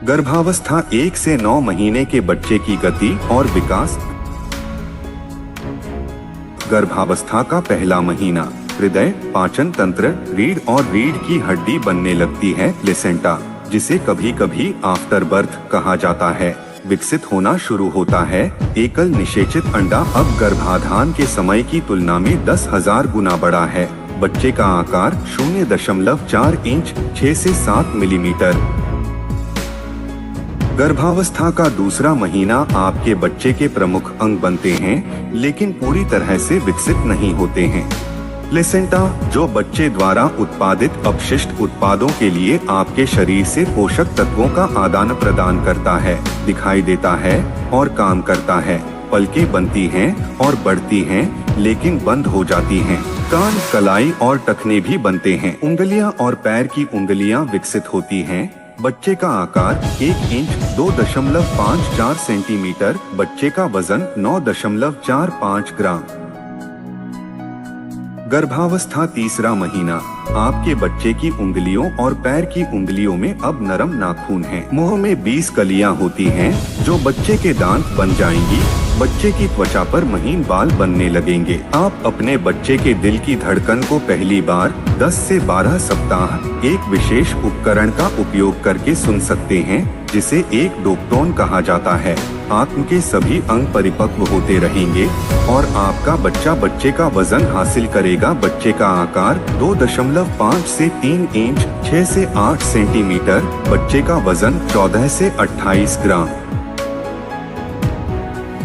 गर्भावस्था 1 से 9 महीने के बच्चे की गति और विकास। गर्भावस्था का पहला महीना हृदय, पाचन तंत्र, रीढ़ और रीढ़ की हड्डी बनने लगती है। प्लेसेंटा, जिसे कभी कभी आफ्टर बर्थ कहा जाता है, विकसित होना शुरू होता है। एकल निषेचित अंडा अब गर्भाधान के समय की तुलना में 10,000 गुना बड़ा है। बच्चे का आकार 0.4 इंच 6 से 7 मिलीमीटर। गर्भावस्था का दूसरा महीना आपके बच्चे के प्रमुख अंग बनते हैं, लेकिन पूरी तरह से विकसित नहीं होते हैं। प्लेसेंटा, जो बच्चे द्वारा उत्पादित अपशिष्ट उत्पादों के लिए आपके शरीर से पोषक तत्वों का आदान प्रदान करता है, दिखाई देता है और काम करता है। पलकें बनती हैं और बढ़ती हैं, लेकिन बंद हो जाती हैं। कान, कलाई और टखने भी बनते हैं। उंगलियां और पैर की उंगलियां विकसित होती हैं। बच्चे का आकार 1 इंच 2.54 सेंटीमीटर। बच्चे का वजन 9.45 ग्राम। गर्भावस्था तीसरा महीना आपके बच्चे की उंगलियों और पैर की उंगलियों में अब नरम नाखून हैं। मुंह में 20 कलियां होती हैं, जो बच्चे के दांत बन जाएंगी। बच्चे की त्वचा पर महीन बाल बनने लगेंगे। आप अपने बच्चे के दिल की धड़कन को पहली बार 10 से 12 सप्ताह एक विशेष उपकरण का उपयोग करके सुन सकते हैं, जिसे एक डोपटोन कहा जाता है। आंख के सभी अंग परिपक्व होते रहेंगे और आपका बच्चा बच्चे का वजन हासिल करेगा। बच्चे का आकार 2.5 से 3 इंच 6 से 8 सेंटीमीटर। बच्चे का वजन 14 से 28 ग्राम।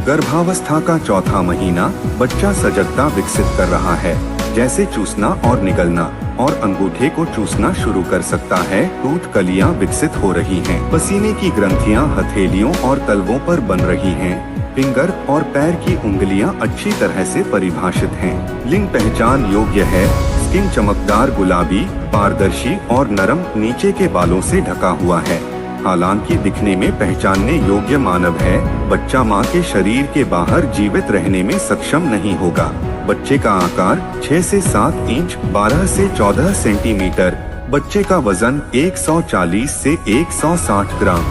गर्भावस्था का चौथा महीना बच्चा सजगता विकसित कर रहा है, जैसे चूसना और निगलना, और अंगूठे को चूसना शुरू कर सकता है। टूथ कलियां विकसित हो रही हैं। पसीने की ग्रंथियां हथेलियों और तलवों पर बन रही हैं। फिंगर और पैर की उंगलियां अच्छी तरह से परिभाषित हैं। लिंग पहचान योग्य है। स्किन चमकदार गुलाबी, पारदर्शी और नरम नीचे के बालों से ढका हुआ है। हालांकि दिखने में पहचानने योग्य मानव है, बच्चा मां के शरीर के बाहर जीवित रहने में सक्षम नहीं होगा। बच्चे का आकार 6 से 7 इंच 12 से 14 सेंटीमीटर। बच्चे का वजन 140 से 160 ग्राम।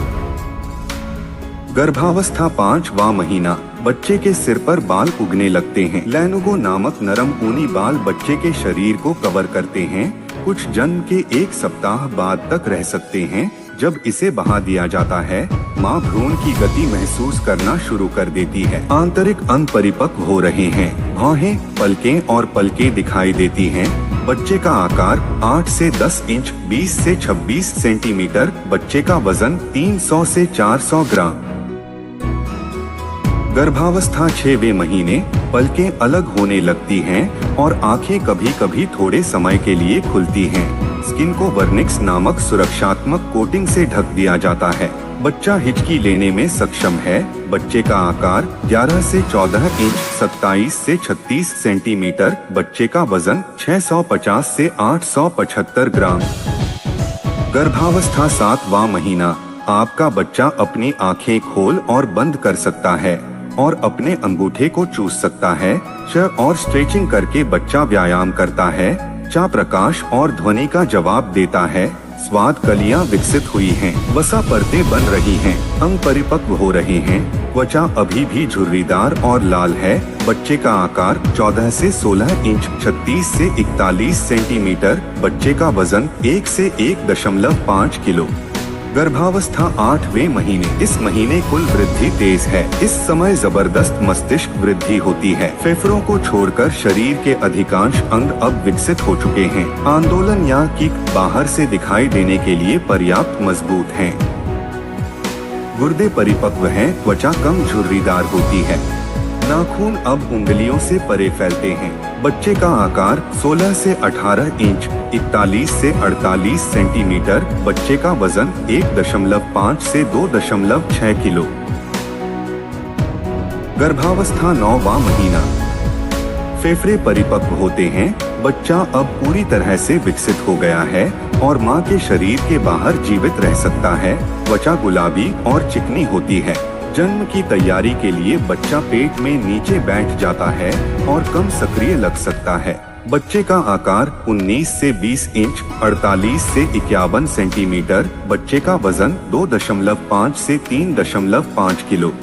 गर्भावस्था 5वां महीना बच्चे के सिर पर बाल उगने लगते हैं। लैनुगो नामक नरम ऊनी बाल बच्चे के शरीर को कवर करते हैं। कुछ जन्म के 1 सप्ताह बाद तक रह सकते हैं। जब इसे बहा दिया जाता है, मां भ्रूण की गति महसूस करना शुरू कर देती है। आंतरिक अंग परिपक्व हो रहे हैं। भौहें, पलकें और पलकें दिखाई देती हैं। बच्चे का आकार 8 से 10 इंच 20 से 26 सेंटीमीटर। बच्चे का वजन 300 से 400 ग्राम। गर्भावस्था 6वें महीने पलकें अलग होने लगती हैं और आंखें कभी कभी थोड़े समय के लिए खुलती हैं। स्किन को वर्निक्स नामक सुरक्षात्मक कोटिंग से ढक दिया जाता है। बच्चा हिचकी लेने में सक्षम है। बच्चे का आकार 11 से 14 इंच 27 से 36 सेंटीमीटर। बच्चे का वजन 650 से 875 ग्राम। गर्भावस्था 7वां महीना आपका बच्चा अपनी आंखें खोल और बंद कर सकता है और अपने अंगूठे को चूस सकता है। और स्ट्रेचिंग करके बच्चा व्यायाम करता है। चा प्रकाश और ध्वनि का जवाब देता है। स्वाद कलियां विकसित हुई हैं। वसा परतें बन रही हैं। अंग परिपक्व हो रहे हैं। त्वचा अभी भी झुर्रीदार और लाल है। बच्चे का आकार 14 से 16 इंच 36 से 41 सेंटीमीटर। बच्चे का वजन 1 से 1.5 किलो। गर्भावस्था 8वें महीने इस महीने कुल वृद्धि तेज है। इस समय जबरदस्त मस्तिष्क वृद्धि होती है। फेफड़ों को छोड़कर शरीर के अधिकांश अंग अब विकसित हो चुके हैं। आंदोलन या किक बाहर से दिखाई देने के लिए पर्याप्त मजबूत हैं। गुर्दे परिपक्व हैं। त्वचा कम झुर्रीदार होती है। नाखून अब उंगलियों से परे फैलते हैं। बच्चे का आकार 16 से 18 इंच 41 से 48 सेंटीमीटर। बच्चे का वजन 1.5 से 2.6 किलो। गर्भावस्था 9वां महीना फेफड़े परिपक्व होते हैं। बच्चा अब पूरी तरह से विकसित हो गया है और मां के शरीर के बाहर जीवित रह सकता है। त्वचा गुलाबी और चिकनी होती है। जन्म की तैयारी के लिए बच्चा पेट में नीचे बैठ जाता है और कम सक्रिय लग सकता है। बच्चे का आकार 19 से 20 इंच, 48 से 51 सेंटीमीटर। बच्चे का वजन 2.5 से 3.5 किलो।